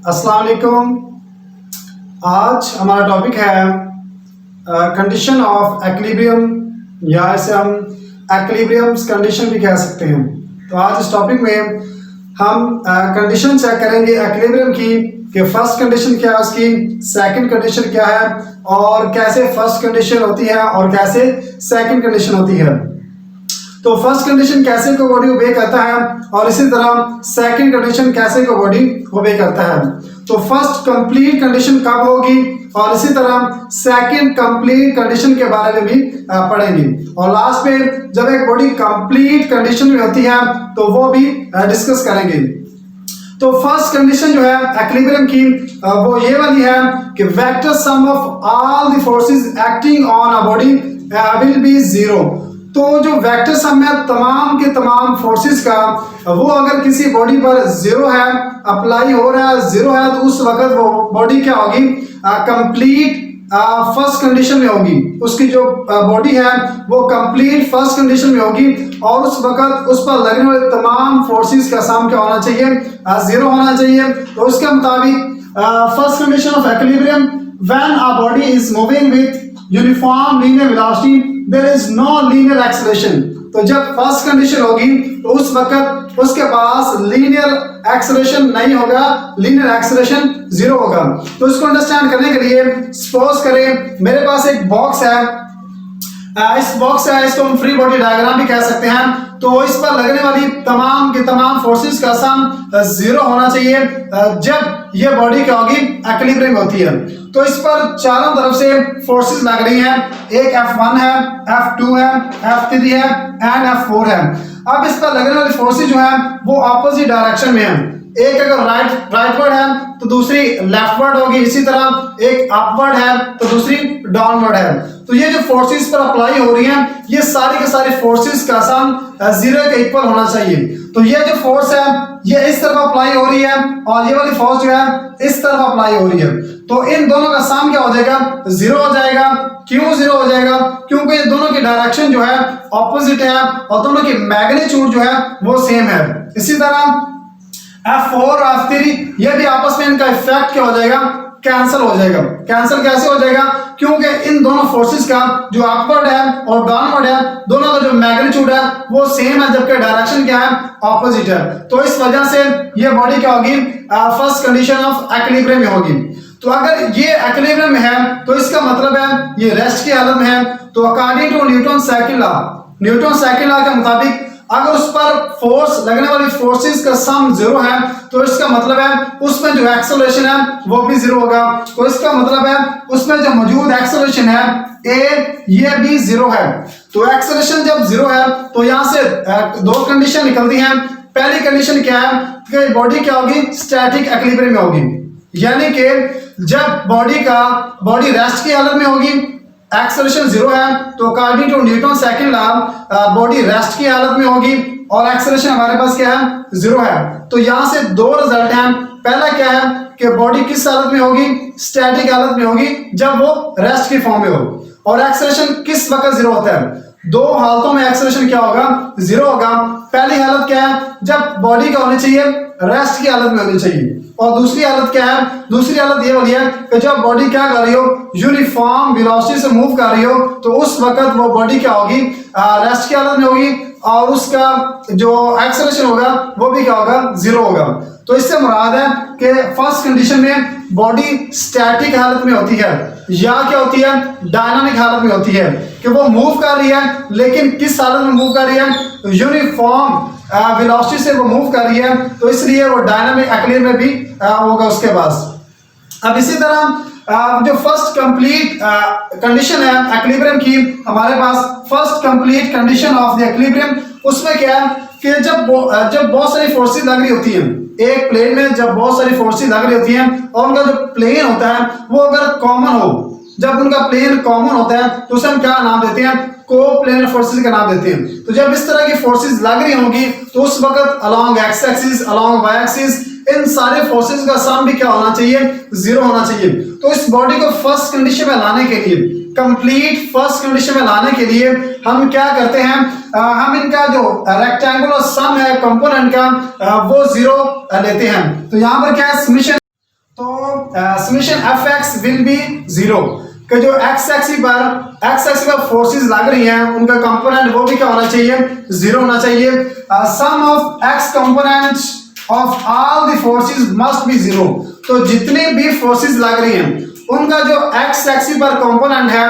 अस्सलाम वालेकुम। आज हमारा टॉपिक है कंडीशन ऑफ एक्विलिब्रियम, या इसे हम एक्विलिब्रियम कंडीशन भी कह सकते हैं। तो आज इस टॉपिक में हम कंडीशन चेक करेंगे एक्विलिब्रियम की कि फर्स्ट कंडीशन क्या है उसकी, सेकंड कंडीशन क्या है और कैसे फर्स्ट कंडीशन होती है और कैसे सेकंड कंडीशन होती है। तो फर्स्ट कंडीशन कैसे को बॉडी ओबे करता है और इसी तरह सेकंड कंडीशन कैसे को बॉडी ओबे करता है। तो फर्स्ट कंप्लीट कंडीशन कब होगी और इसी तरह सेकंड कंप्लीट कंडीशन के बारे में भी पढ़ेंगे, और लास्ट में जब एक बॉडी कंप्लीट कंडीशन में होती है तो वो भी डिस्कस करेंगे। तो फर्स्ट कंडीशन जो है एक्विलिब्रियम की वो ये वाली है कि vector sum of all the forces acting on a body will be zero. तो जो वेक्टर सम है तमाम के तमाम फोर्सेस का, वो अगर किसी बॉडी पर जीरो है, अप्लाई हो रहा है, जीरो है, तो उस वक्त वो बॉडी क्या होगी, कंप्लीट फर्स्ट कंडीशन में होगी। उसकी जो बॉडी है वो कंप्लीट फर्स्ट कंडीशन में होगी और उस वक्त उस पर लगने वाले तमाम फोर्सेस का सम क्या होना चाहिए, जीरो होना चाहिए। तो उसके मुताबिक first condition of equilibrium, when a body is moving with uniform linear velocity there is no linear acceleration. तो जब फर्स्ट कंडीशन होगी तो उस वक्त उसके पास लीनियर एक्सेलरेशन नहीं होगा, लीनियर एक्सेलरेशन जीरो होगा। तो इसको अंडरस्टैंड करने के लिए सपोज करें मेरे पास एक बॉक्स है, इस बॉक्स है, इसको हम फ्री बॉडी डायग्राम भी कह सकते हैं। तो इस पर लगने वाली तमाम के तमाम फोर्सेस का सम जीरो होना चाहिए जब ये बॉडी क्या होगी, एक्विलिब्रियम होती है। तो इस पर चारों तरफ से फोर्सेस लग रही हैं, एक F1 है, F2 है, F3 है एंड F4 है। अब इस पर लगने वाली फोर्सेस जो है वो ऑपोजिट डायरेक्शन में है, एक अगर राइटवर्ड है तो दूसरी लेफ्टवर्ड होगी, इसी तरह एक अपवर्ड है तो दूसरी डाउनवर्ड है। तो ये जो फोर्सेस पर अप्लाई हो रही हैं ये सारी के सारी फोर्सेस का सम जीरो के इक्वल होना चाहिए। तो ये जो फोर्स है ये इस तरफ अप्लाई हो रही है और ये वाली फोर्स जो है इस तरफ अप्लाई हो रही है, तो इन दोनों का सम क्या हो जाएगा, जीरो हो जाएगा। क्यों जीरो हो जाएगा, क्योंकि दोनों की डायरेक्शन जो है ऑपोजिट है और दोनों की मैग्नीट्यूड जो है वो सेम है। इसी तरह F4 और F3 ये भी आपस में इनका इफेक्ट क्या हो जाएगा, कैंसिल हो जाएगा। कैंसिल कैसे हो जाएगा, क्योंकि इन दोनों फोर्सेस का जो अपवर्ड है और डाउनवर्ड है दोनों का जो मैग्नीट्यूड है वो सेम है, जबकि डायरेक्शन क्या है, ऑपोजिट है। तो इस वजह से ये बॉडी क्या होगी, फर्स्ट कंडीशन ऑफ एक्विलिब्रियम में होगी। तो अगर ये एक्विलिब्रियम में है तो इसका मतलब है ये रेस्ट की हालत में है। तो according to Newton second law के मुताबिक अगर उस पर फोर्स लगने वाली फोर्सेस का सम जीरो है तो इसका मतलब है उसमें जो एक्सेलरेशन है वो भी जीरो होगा। तो इसका मतलब है उसमें जो मौजूद एक्सेलरेशन है ये भी जीरो है। तो एक्सेलरेशन जब जीरो है तो यहां से दो कंडीशन निकलती हैं। पहली कंडीशन क्या है कि बॉडी क्या होगी, स्टैटिक एक्विलिब्रियम में होगी, यानी कि जब बॉडी रेस्ट की हालत में होगी, एक्सेलरेशन जीरो है, तो according to Newton second law body rest की हालत में होगी और एक्सेलरेशन हमारे पास क्या है, जीरो है। तो यहां से दो रिजल्ट हैं। पहला क्या है कि बॉडी किस हालत में होगी, स्टैटिक हालत में होगी जब वो रेस्ट की फॉर्म में हो, और एक्सेलरेशन किस वक्त जीरो होता है, दो हालतों में एक्सेलरेशन क्या होगा, जीरो होगा। पहली हालत क्या है, जब बॉडी क्या होनी चाहिए, रेस्ट की हालत में होनी चाहिए, और दूसरी हालत क्या है, दूसरी हालत ये वाली है कि जब बॉडी क्या कर रही हो, यूनिफॉर्म वेलोसिटी से मूव कर रही हो, तो उस वक्त वो बॉडी क्या होगी, रेस्ट की हालत में होगी और उसका जो एक्सेलरेशन होगा वो भी क्या होगा, जीरो होगा। तो इससे मुराद है कि फर्स्ट कंडीशन में बॉडी स्टैटिक हालत में होती है या क्या होती है, डायनामिक हालत में होती है, कि वो मूव कर रही है, लेकिन किस हालत में मूव कर रही है, यूनिफॉर्म वेलोसिटी से वो मूव कर रही है, तो इसलिए वो डायनामिक एक्विलिब्रियम में भी होगा उसके पास। अब इसी तरह जो फर्स्ट कंप्लीट कंडीशन है एक्विलिब्रियम की, हमारे पास first complete condition of the equilibrium, उसमें क्या है कि जब बहुत सारी फोर्सेस लग रही होती हैं एक प्लेन में, जब बहुत सारी फोर्सेस लग रही होती हैं और उनका जो प्लेन होता है वो अगर कॉमन हो, जब उनका प्लेन कॉमन होता है तो उसे हम क्या नाम देते हैं, को-प्लेनर फोर्सेस का नाम देते हैं। तो जब इस तरह की फोर्सेस लग रही होंगी तो उस वक्त along X axis, along Y axis, इन सारे फोर्सेस का सम भी क्या होना चाहिए, जीरो होना चाहिए। तो इस बॉडी को फर्स्ट कंडीशन में लाने के लिए, कंप्लीट फर्स्ट कंडीशन में लाने के लिए हम क्या करते हैं, हम इनका जो रेक्टेंगुलर सम है कंपोनेंट का वो जीरो लेते हैं। तो यहाँ पर क्या है, समेशन तो summation F x will be zero, कि जो एक्स एक्सिस पर फोर्सेस लग रही हैं उनका कंपोनेंट वो भी क्या होना चाहिए, जीरो होना चाहिए। Sum of X components of all the forces must be zero, तो जितने भी फोर्सेस लग रही हैं उनका जो एक्स एक्सिस पर कंपोनेंट है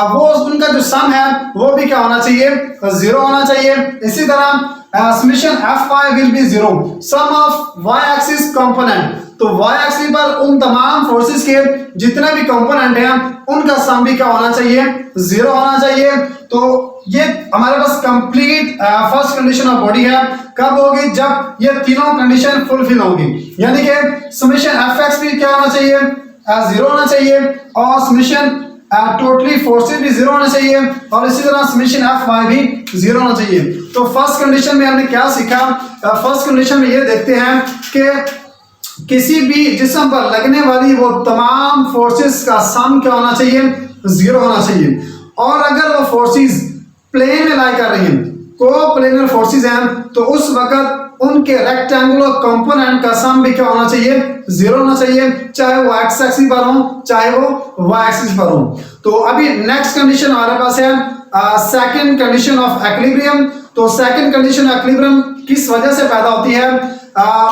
वो उनका जो सम है वो भी क्या होना चाहिए, जीरो होना चाहिए। इसी तरह summation F Y will be zero, sum of Y axis component, तो वाई एक्सिस पर उन तमाम फोर्सेस के जितने भी कंपोनेंट हैं उनका सम भी क्या होना चाहिए, जीरो होना चाहिए। तो ये हमारे पास complete first condition of body है। कब होगी, जब ये तीनों कंडीशन फुलफिल होगी, यानी कि समेशन एफ एक्स भी क्या होना चाहिए, जीरो होना चाहिए, और समेशन टोटली फोर्सेस भी जीरो होना चाहिए, और इसी तरह समेशन एफ वाई भी जीरो होना चाहिए। तो फर्स्ट कंडीशन में हमने क्या सीखा, फर्स्ट कंडीशन में ये देखते हैं कि किसी भी जिस्म पर लगने वाली वो तमाम फोर्सेस का सम क्या होना चाहिए, जीरो होना चाहिए। और अगर वो फोर्सेस प्लेन में लाई कर रही हैं, को-प्लेनर फोर्सेस हैं, तो उस वक्त उनके रेक्टेंगुलर कंपोनेंट का सम भी क्या होना चाहिए, जीरो होना चाहिए, चाहे वो एक्स एक्सिस पर हो चाहे वो वाई एक्सिस पर हो। तो अभी नेक्स्ट कंडीशन हमारे पास है सेकंड कंडीशन ऑफ इक्विलिब्रियम। तो सेकंड कंडीशन ऑफ इक्विलिब्रियम किस वजह से पैदा होती है,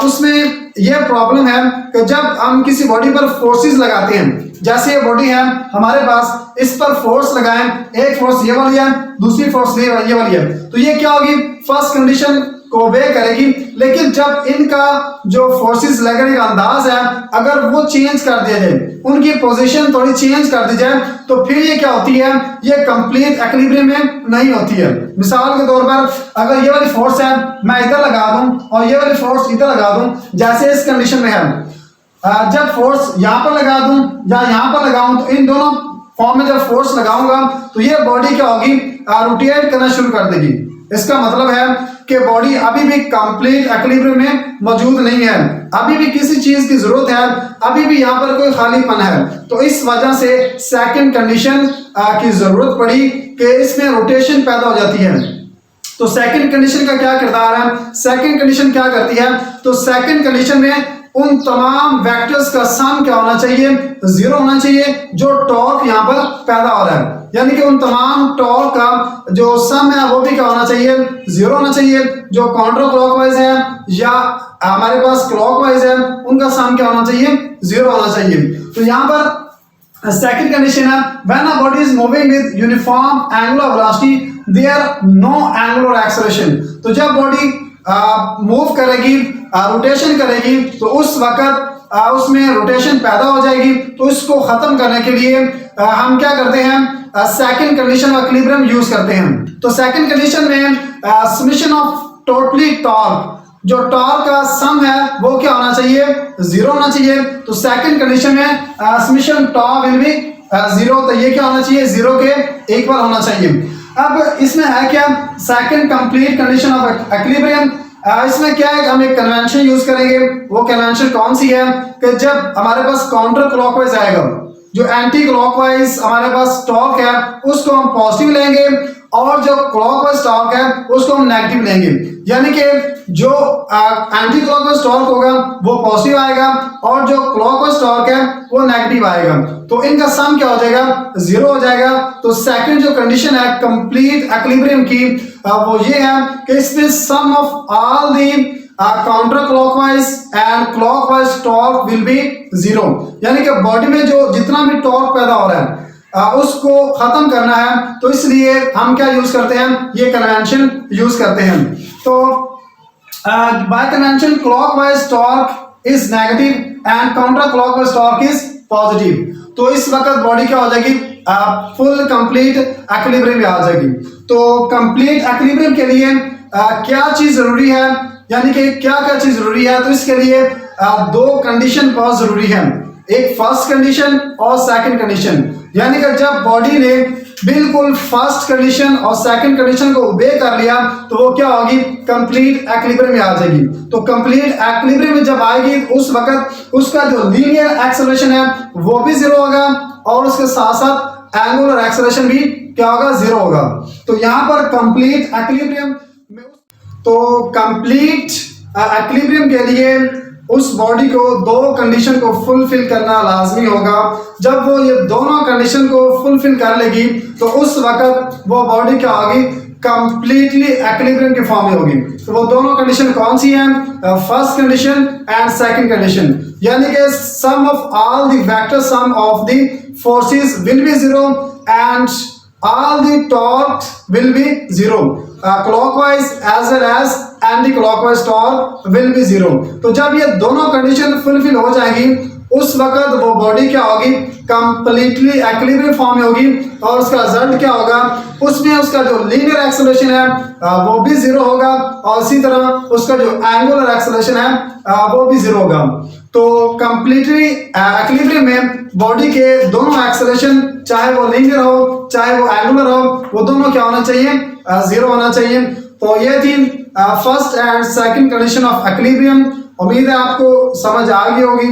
उसमें यह प्रॉब्लम है कि जब हम किसी बॉडी पर फोर्सेस लगाते हैं, जैसे ये बॉडी है हमारे पास, इस पर फोर्स लगाएं, एक फोर्स ये वाली है, दूसरी फोर्स ये वाली है, तो ये क्या होगी, फर्स्ट कंडीशन को ओबे करेगी। लेकिन जब इनका जो फोर्सेस लगने का अंदाज है अगर वो चेंज कर दिया जाए, उनकी पोजीशन थोड़ी चेंज कर दी जाए, तो फिर ये क्या होती है, ये कंप्लीट इक्विलिब्रियम में नहीं होती है। मिसाल के तौर पर अगर ये वाली फोर्स है मैं इधर लगा दूं और ये वाली फोर्स इधर लगा दूं, जैसे इस कंडीशन में है, जब फोर्स यहाँ पर लगा दूं या यहाँ पर लगाऊं, तो इन दोनों फॉर्म में जब फोर्स लगाऊंगा तो ये बॉडी क्या होगी, रोटेट करना शुरू कर देगी। इसका मतलब है कि बॉडी अभी भी कंप्लीट इक्विलिब्रियम में मौजूद नहीं है, अभी भी किसी चीज की जरूरत है, अभी भी यहाँ पर कोई खालीपन है। तो इस वजह से सेकंड कंडीशन की जरूरत पड़ी कि इसमें रोटेशन पैदा हो जाती है। तो सेकंड कंडीशन का क्या किरदार है, सेकंड कंडीशन क्या करती है, तो सेकंड कंडीशन में उन तमाम वेक्टर्स का सम क्या होना चाहिए, जीरो होना चाहिए, जो टॉर्क यहाँ पर पैदा हो रहा है, यानी कि उन तमाम टॉर्क का जो सम है वो भी क्या होना चाहिए, जीरो होना चाहिए। जो काउंटर क्लॉकवाइज है या हमारे पास क्लॉकवाइज है उनका सम क्या होना चाहिए, जीरो होना चाहिए। तो यहाँ पर सेकंड कंडीशन है, when a body is moving with uniform angular velocity there no angular acceleration, तो जब बॉडी मूव करेगी, रोटेशन करेगी, तो उस वक्त उसमें रोटेशन पैदा हो जाएगी। तो इसको खत्म करने के लिए हम क्या करते हैं, second condition of equilibrium use करते हैं। तो सेकंड कंडीशन में समेशन ऑफ टोटली टॉर्क, जो टॉर्क का सम है वो क्या होना चाहिए, जीरो होना चाहिए। तो सेकंड कंडीशन में summation torque will be zero, तो ये क्या होना चाहिए, जीरो के इक्वल होना चाहिए। अब इसमें है क्या, second complete condition of equilibrium, इसमें क्या है, हम एक कन्वेंशन यूज करेंगे। वो कन्वेंशन कौन सी है कि जब हमारे पास काउंटर क्लॉकवाइज आएगा, जो एंटी क्लॉकवाइज हमारे पास टॉर्क है उसको हम पॉजिटिव लेंगे, और जो क्लॉकवाइज टॉर्क है उसको हम नेगेटिव लेंगे, यानी कि जो एंटी क्लॉकवाइज टॉर्क होगा वो पॉजिटिव आएगा और जो क्लॉकवाइज टॉर्क है वो नेगेटिव आएगा। तो इनका सम क्या हो जाएगा, जीरो हो जाएगा। तो सेकंड जो कंडीशन है कंप्लीट इक्विलिब्रियम की वो ये है कि इसमें sum of all the counter clockwise and clockwise torque will be zero, यानी कि बॉडी में जो जितना भी टॉर्क पैदा हो रहा है उसको खत्म करना है, तो इसलिए हम क्या यूज करते हैं, ये कन्वेंशन यूज करते हैं। तो bye convention clockwise torque is negative and counter clockwise torque is positive. तो इस वक्त बॉडी क्या हो जाएगी, फुल कंप्लीट इक्विलिब्रियम में आ जाएगी। तो कंप्लीट इक्विलिब्रियम के लिए क्या चीज जरूरी है, यानी कि क्या क्या चीज जरूरी है, तो इसके लिए दो कंडीशन बहुत जरूरी है, एक फर्स्ट कंडीशन और सेकंड कंडीशन। यानी कि जब बॉडी ने बिल्कुल फर्स्ट कंडीशन और सेकंड कंडीशन को ओबे कर लिया तो वो क्या होगी, कंप्लीट इक्विलिब्रियम में आ जाएगी। तो कंप्लीट इक्विलिब्रियम में जब आएगी उस वक्त उसका जो लीनियर एक्सेलरेशन है वो भी जीरो होगा और उसके साथ साथ एंगुलर एक्सेलरेशन भी क्या होगा, जीरो होगा। तो यहाँ पर कंप्लीट इक्विलिब्रियम में, तो कंप्लीट इक्विलिब्रियम के लिए उस बॉडी को दो कंडीशन को फुलफिल करना लाजमी होगा। जब वो ये दोनों कंडीशन को फुलफिल कर लेगी तो उस वक्त वो बॉडी क्या होगी, कंप्लीटली इक्विलिब्रियम के फॉर्म में होगी। तो वो दोनों कंडीशन कौन सी हैं, first condition and second condition, यानी कि sum of all the vector sum of the forces will be zero and all the torque will be zero, clockwise as well as anti-clockwise torque will be zero। तो जब ये दोनों condition fulfil हो जाएंगी उस वक्त वो बॉडी क्या होगी, कंप्लीटली इक्विलिब्रियम फॉर्म में होगी और उसका रिजल्ट क्या होगा, उसमें उसका जो लीनियर एक्सेलरेशन है वो भी जीरो होगा और इसी तरह उसका जो एंगुलर एक्सेलरेशन है वो भी जीरो होगा। तो कंप्लीटली इक्विलिब्रियम में बॉडी के दोनों एक्सेलरेशन, चाहे वो लीनियर हो चाहे वो एंगुलर हो, वो दोनों क्या होना चाहिए, जीरो होना चाहिए। तो ये थी first and second condition of equilibrium. उम्मीद है आपको समझ आ गई होगी।